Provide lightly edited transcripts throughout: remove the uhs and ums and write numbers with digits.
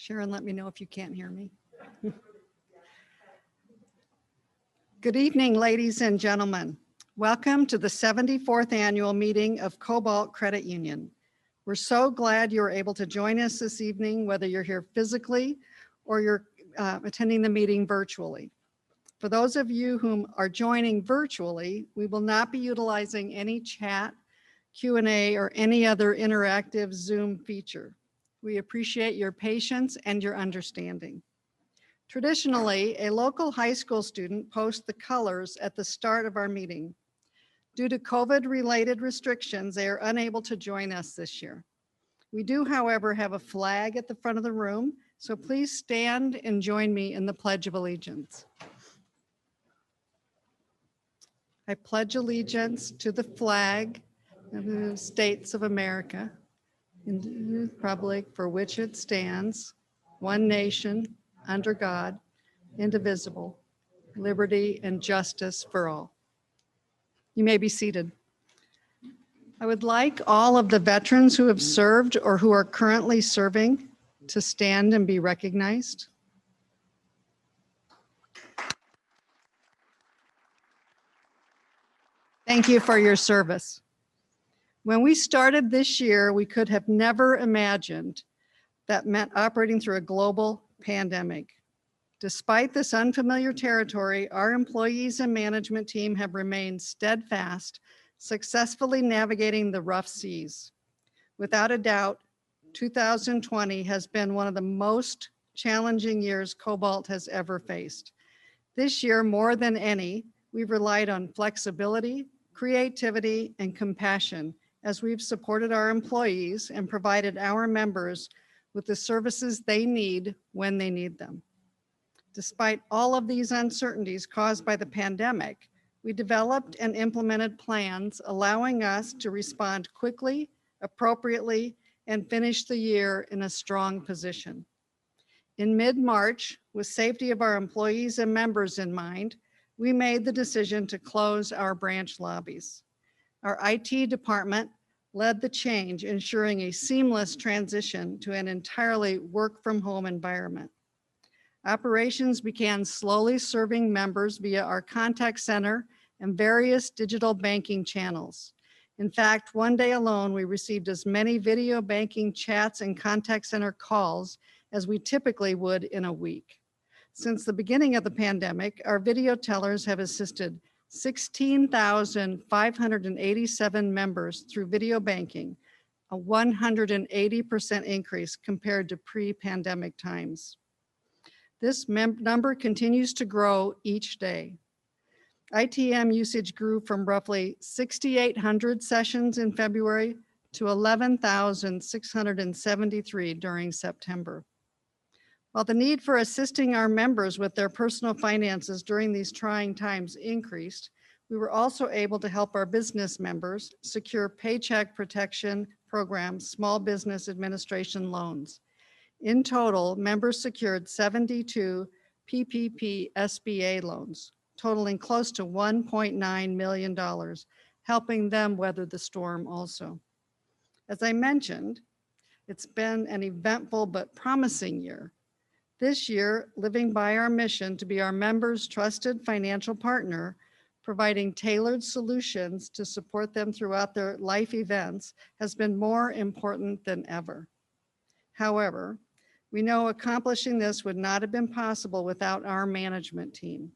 Sharon, let me know if you can't hear me. Good evening, ladies and gentlemen. Welcome to the 74th annual meeting of Cobalt Credit Union. We're so glad you're able to join us this evening, whether you're here physically or you're attending the meeting virtually. For those of you whom are joining virtually, we will not be utilizing any chat, Q&A, or any other interactive Zoom feature. We appreciate your patience and your understanding. Traditionally, a local high school student posts the colors at the start of our meeting. Due to COVID-related restrictions, they are unable to join us this year. We do, however, have a flag at the front of the room, so please stand and join me in the Pledge of Allegiance. I pledge allegiance to the flag of the United States of America and to the republic for which it stands, one nation, under God, indivisible, liberty and justice for all. You may be seated. I would like all of the veterans who have served or who are currently serving to stand and be recognized. Thank you for your service. When we started this year, we could have never imagined that meant operating through a global pandemic. Despite this unfamiliar territory, our employees and management team have remained steadfast, successfully navigating the rough seas. Without a doubt, 2020 has been one of the most challenging years Cobalt has ever faced. This year, more than any, we've relied on flexibility, creativity, and compassion as we've supported our employees and provided our members with the services they need when they need them. Despite all of these uncertainties caused by the pandemic, we developed and implemented plans allowing us to respond quickly, appropriately, and finish the year in a strong position. In mid-March, with safety of our employees and members in mind, we made the decision to close our branch lobbies. Our IT department led the change, ensuring a seamless transition to an entirely work-from-home environment. Operations began slowly serving members via our contact center and various digital banking channels. In fact, one day alone, we received as many video banking chats and contact center calls as we typically would in a week. Since the beginning of the pandemic, our video tellers have assisted 16,587 members through video banking, a 180% increase compared to pre-pandemic times. This number continues to grow each day. ITM usage grew from roughly 6,800 sessions in February to 11,673 during September. While the need for assisting our members with their personal finances during these trying times increased, we were also able to help our business members secure Paycheck Protection Program Small Business Administration loans. In total, members secured 72 PPP SBA loans, totaling close to $1.9 million, helping them weather the storm also. As I mentioned, it's been an eventful but promising year. This year, living by our mission to be our members' trusted financial partner, providing tailored solutions to support them throughout their life events has been more important than ever. However, we know accomplishing this would not have been possible without our management team,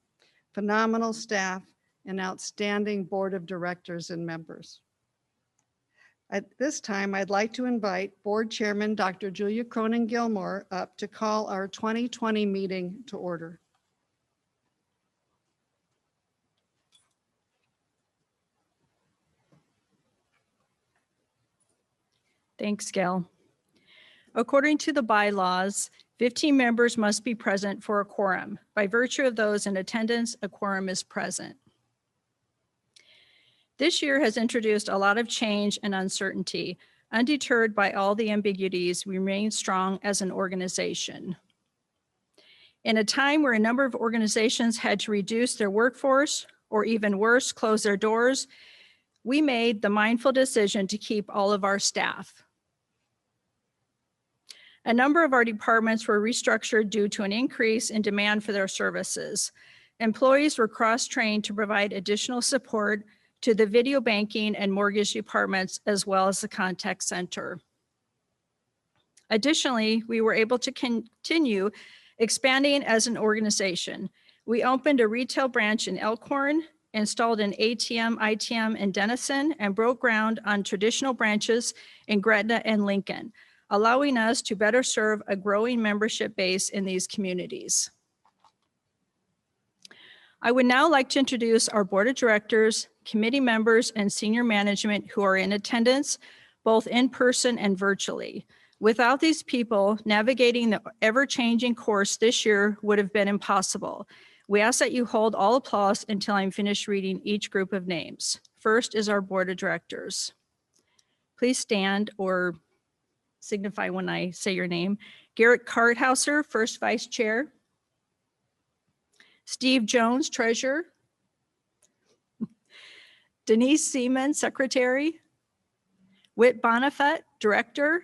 phenomenal staff, and outstanding board of directors and members. At this time, I'd like to invite Board Chairman Dr. Julia Cronin-Gilmore up to call our 2020 meeting to order. Thanks, Gail. According to the bylaws, 15 members must be present for a quorum. By virtue of those in attendance, a quorum is present. This year has introduced a lot of change and uncertainty. Undeterred by all the ambiguities, we remain strong as an organization. In a time where a number of organizations had to reduce their workforce, or even worse, close their doors, we made the mindful decision to keep all of our staff. A number of our departments were restructured due to an increase in demand for their services. Employees were cross-trained to provide additional support to the video banking and mortgage departments, as well as the contact center. Additionally, we were able to continue expanding as an organization. We opened a retail branch in Elkhorn, installed an ATM, ITM in Denison, and broke ground on traditional branches in Gretna and Lincoln, allowing us to better serve a growing membership base in these communities. I would now like to introduce our board of directors, committee members, and senior management who are in attendance, both in person and virtually. Without these people, navigating the ever-changing course this year would have been impossible. We ask that you hold all applause until I'm finished reading each group of names. First is our board of directors. Please stand or signify when I say your name. Garrett Karthauser, first vice chair. Steve Jones, treasurer. Denise Seaman, secretary. Whit Bonifat, director.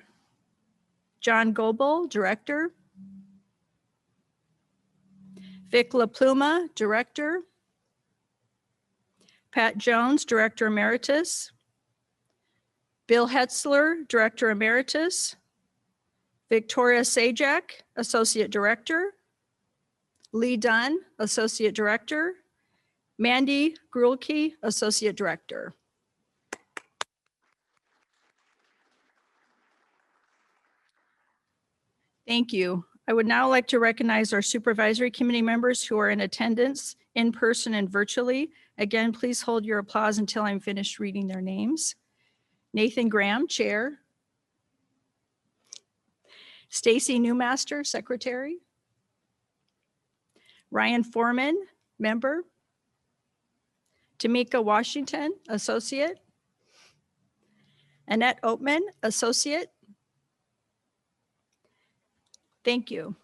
John Goebel, director. Vic LaPluma, director. Pat Jones, director emeritus. Bill Hetzler, director emeritus. Victoria Sajak, associate director. Lee Dunn, associate director. Mandy Grulke, associate director. Thank you. I would now like to recognize our supervisory committee members who are in attendance in person and virtually. Again, please hold your applause until I'm finished reading their names. Nathan Graham, chair. Stacy Newmaster, secretary. Ryan Foreman, member. Tamika Washington, associate. Annette Oatman, associate. Thank you.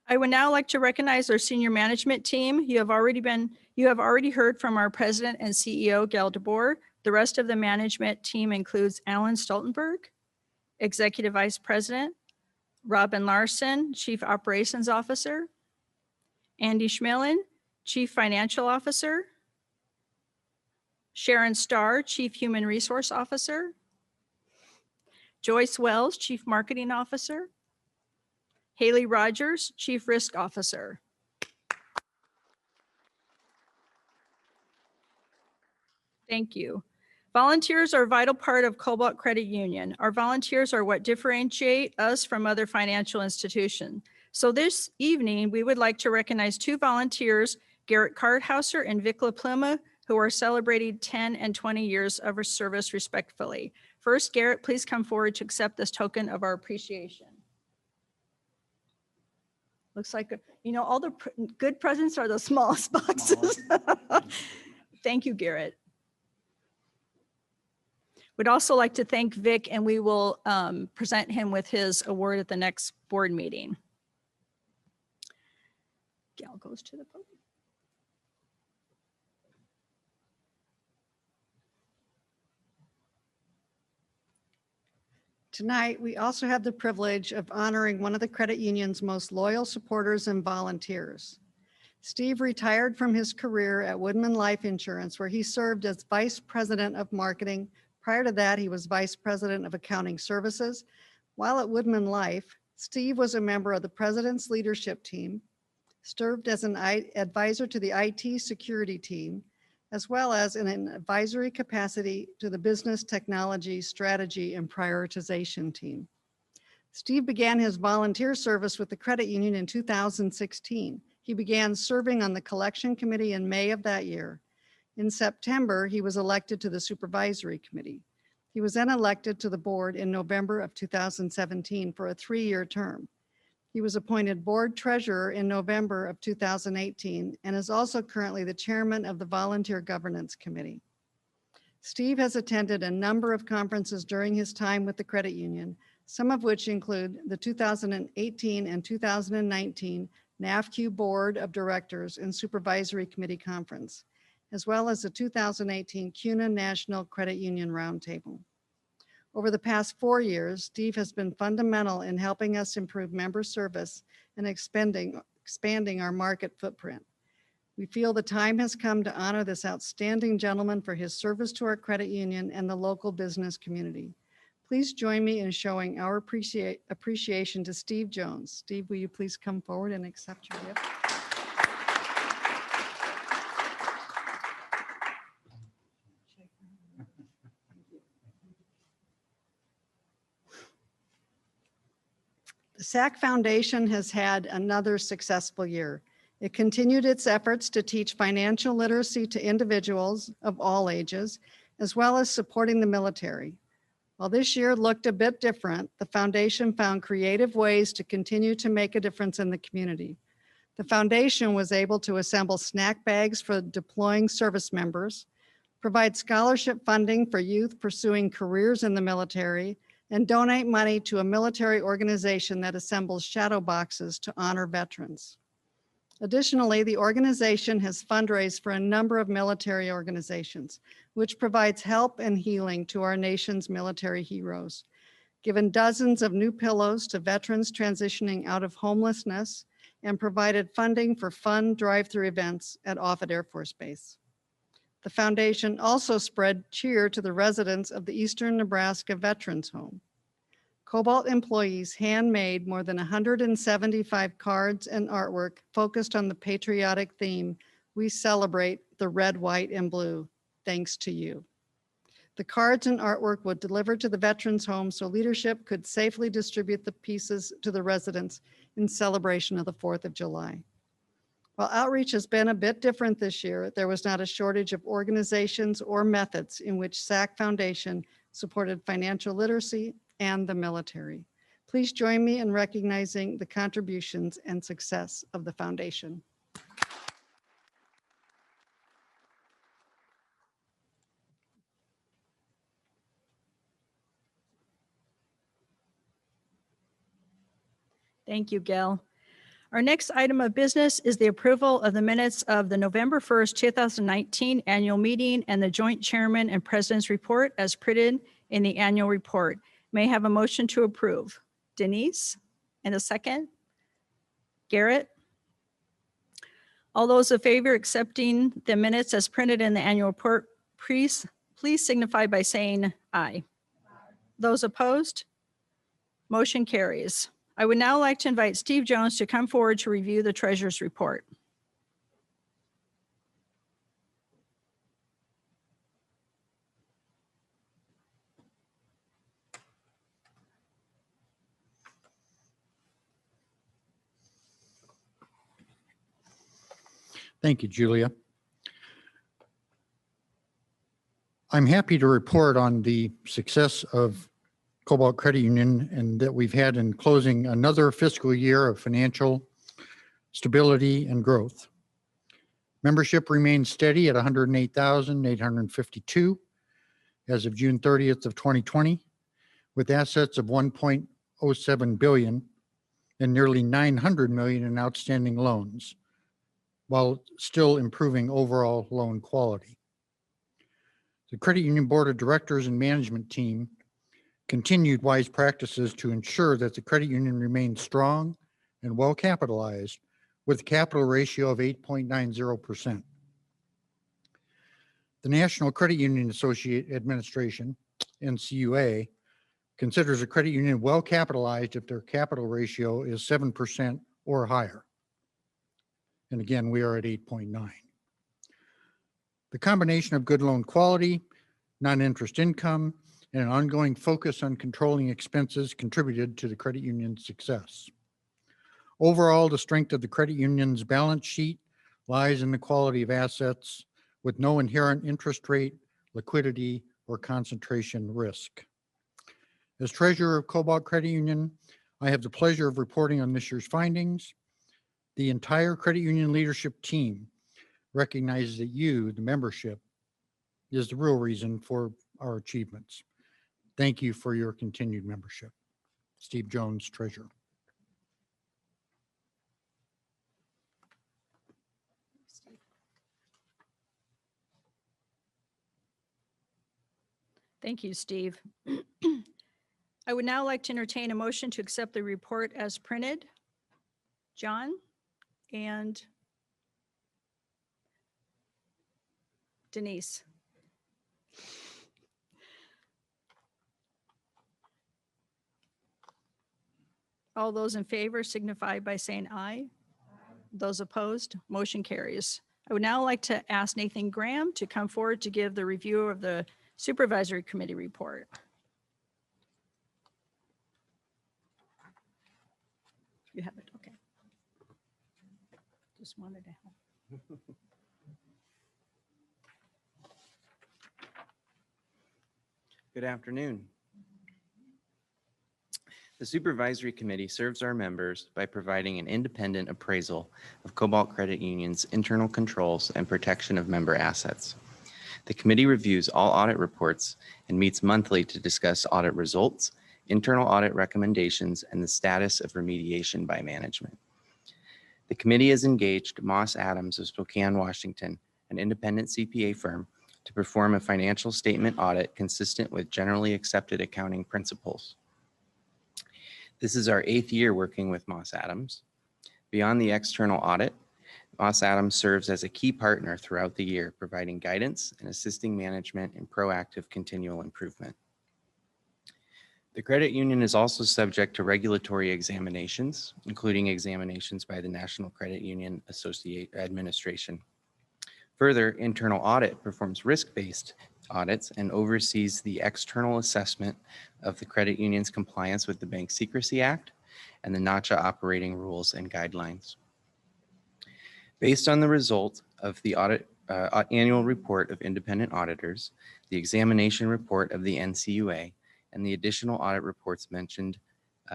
I would now like to recognize our senior management team. You have already heard from our president and CEO, Gail DeBoer. The rest of the management team includes Alan Stoltenberg, executive vice president, Robin Larson, chief operations officer, Andy Schmilin, chief financial officer, Sharon Starr, chief human resource officer, Joyce Wells, chief marketing officer, Haley Rogers, chief risk officer. Thank you. Volunteers are a vital part of Cobalt Credit Union. Our volunteers are what differentiate us from other financial institutions. So this evening, we would like to recognize two volunteers, Garrett Karthauser and Vic LaPluma, who are celebrating 10 and 20 years of our service respectfully. First, Garrett, please come forward to accept this token of our appreciation. Looks like, all the good presents are the smallest boxes. Thank you, Garrett. We'd also like to thank Vic, and we will present him with his award at the next board meeting. Gail goes to the podium. Tonight, we also have the privilege of honoring one of the credit union's most loyal supporters and volunteers. Steve retired from his career at Woodman Life Insurance, where he served as vice president of marketing. Prior to that, he was vice president of accounting services. While at Woodman Life, Steve was a member of the president's leadership team, served as an advisor to the IT security team, as well as in an advisory capacity to the business technology strategy and prioritization team. Steve began his volunteer service with the credit union in 2016. He began serving on the collection committee in May of that year. In September, he was elected to the supervisory committee. He was then elected to the board in November of 2017 for a 3-year term. He was appointed board treasurer in November of 2018 and is also currently the chairman of the Volunteer Governance Committee. Steve has attended a number of conferences during his time with the credit union, some of which include the 2018 and 2019 NAFQ Board of Directors and Supervisory Committee Conference, as well as the 2018 CUNA National Credit Union Roundtable. Over the past 4 years, Steve has been fundamental in helping us improve member service and expanding our market footprint. We feel the time has come to honor this outstanding gentleman for his service to our credit union and the local business community. Please join me in showing our appreciation to Steve Jones. Steve, will you please come forward and accept your gift? The Sac Foundation has had another successful year. It continued its efforts to teach financial literacy to individuals of all ages, as well as supporting the military. While this year looked a bit different, the foundation found creative ways to continue to make a difference in the community. The foundation was able to assemble snack bags for deploying service members, provide scholarship funding for youth pursuing careers in the military, and donate money to a military organization that assembles shadow boxes to honor veterans. Additionally, the organization has fundraised for a number of military organizations, which provides help and healing to our nation's military heroes, given dozens of new pillows to veterans transitioning out of homelessness, and provided funding for fun drive-through events at Offutt Air Force Base. The foundation also spread cheer to the residents of the Eastern Nebraska Veterans Home. Cobalt employees handmade more than 175 cards and artwork focused on the patriotic theme, "We celebrate the red, white, and blue, thanks to you." The cards and artwork were delivered to the Veterans Home so leadership could safely distribute the pieces to the residents in celebration of the 4th of July. While outreach has been a bit different this year, there was not a shortage of organizations or methods in which Sac Foundation supported financial literacy and the military. Please join me in recognizing the contributions and success of the foundation. Thank you, Gail. Our next item of business is the approval of the minutes of the November 1st, 2019 annual meeting and the joint chairman and president's report as printed in the annual report. May I have a motion to approve? Denise, and a second? Garrett? All those in favor accepting the minutes as printed in the annual report, please signify by saying aye. Those opposed? Motion carries. I would now like to invite Steve Jones to come forward to review the treasurer's report. Thank you, Julia. I'm happy to report on the success of Cobalt Credit Union and that we've had in closing another fiscal year of financial stability and growth. Membership remains steady at 108,852 as of June 30th of 2020, with assets of 1.07 billion and nearly 900 million in outstanding loans, while still improving overall loan quality. The Credit Union Board of Directors and management team continued wise practices to ensure that the credit union remains strong and well capitalized with a capital ratio of 8.90%. The National Credit Union Administration, NCUA, considers a credit union well capitalized if their capital ratio is 7% or higher. And again, we are at 8.9. The combination of good loan quality, non-interest income, and an ongoing focus on controlling expenses contributed to the credit union's success. Overall, the strength of the credit union's balance sheet lies in the quality of assets with no inherent interest rate, liquidity, or concentration risk. As treasurer of Cobalt Credit Union, I have the pleasure of reporting on this year's findings. The entire credit union leadership team recognizes that you, the membership, is the real reason for our achievements. Thank you for your continued membership. Steve Jones, Treasurer. Thank you, Steve. I would now like to entertain a motion to accept the report as printed. John and Denise. All those in favor signify by saying aye. Those opposed, motion carries. I would now like to ask Nathan Graham to come forward to give the review of the Supervisory Committee report. You have it, okay. Just wanted to help. Good afternoon. The Supervisory Committee serves our members by providing an independent appraisal of Cobalt Credit Union's internal controls and protection of member assets. The committee reviews all audit reports and meets monthly to discuss audit results, internal audit recommendations, and the status of remediation by management. The committee has engaged Moss Adams of Spokane, Washington, an independent CPA firm, to perform a financial statement audit consistent with generally accepted accounting principles. This is our 8th year working with Moss Adams. Beyond the external audit, Moss Adams serves as a key partner throughout the year, providing guidance and assisting management in proactive continual improvement. The credit union is also subject to regulatory examinations, including examinations by the National Credit Union Administration. Further, internal audit performs risk-based audits and oversees the external assessment of the credit union's compliance with the Bank Secrecy Act and the NACHA operating rules and guidelines. Based on the result of the annual report of independent auditors, the examination report of the NCUA, and the additional audit reports mentioned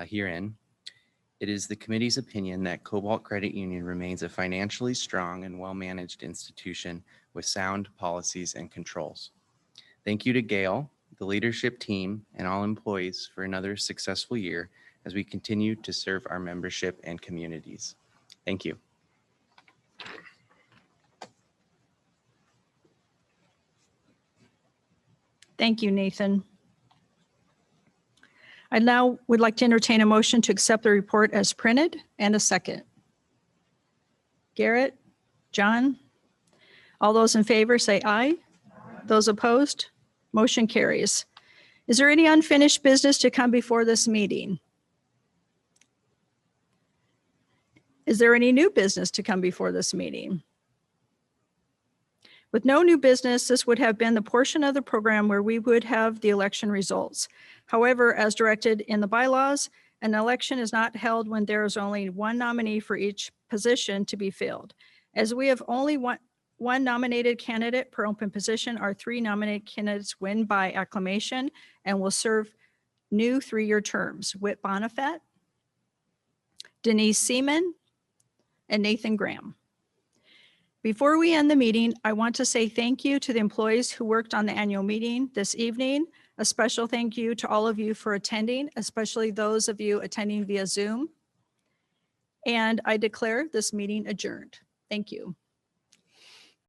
herein, it is the committee's opinion that Cobalt Credit Union remains a financially strong and well-managed institution with sound policies and controls. Thank you to Gail, the leadership team, and all employees for another successful year as we continue to serve our membership and communities. Thank you. Thank you, Nathan. I now would like to entertain a motion to accept the report as printed and a second. Garrett, John, all those in favor say aye. Those opposed, motion carries. Is there any unfinished business to come before this meeting? Is there any new business to come before this meeting? With no new business, this would have been the portion of the program where we would have the election results. However, as directed in the bylaws, an election is not held when there is only one nominee for each position to be filled. As we have only one nominated candidate per open position, our 3 nominated candidates win by acclamation and will serve new 3-year terms: Whit Bonifat, Denise Seaman, and Nathan Graham. Before we end the meeting, I want to say thank you to the employees who worked on the annual meeting this evening. A special thank you to all of you for attending, especially those of you attending via Zoom. And I declare this meeting adjourned. Thank you.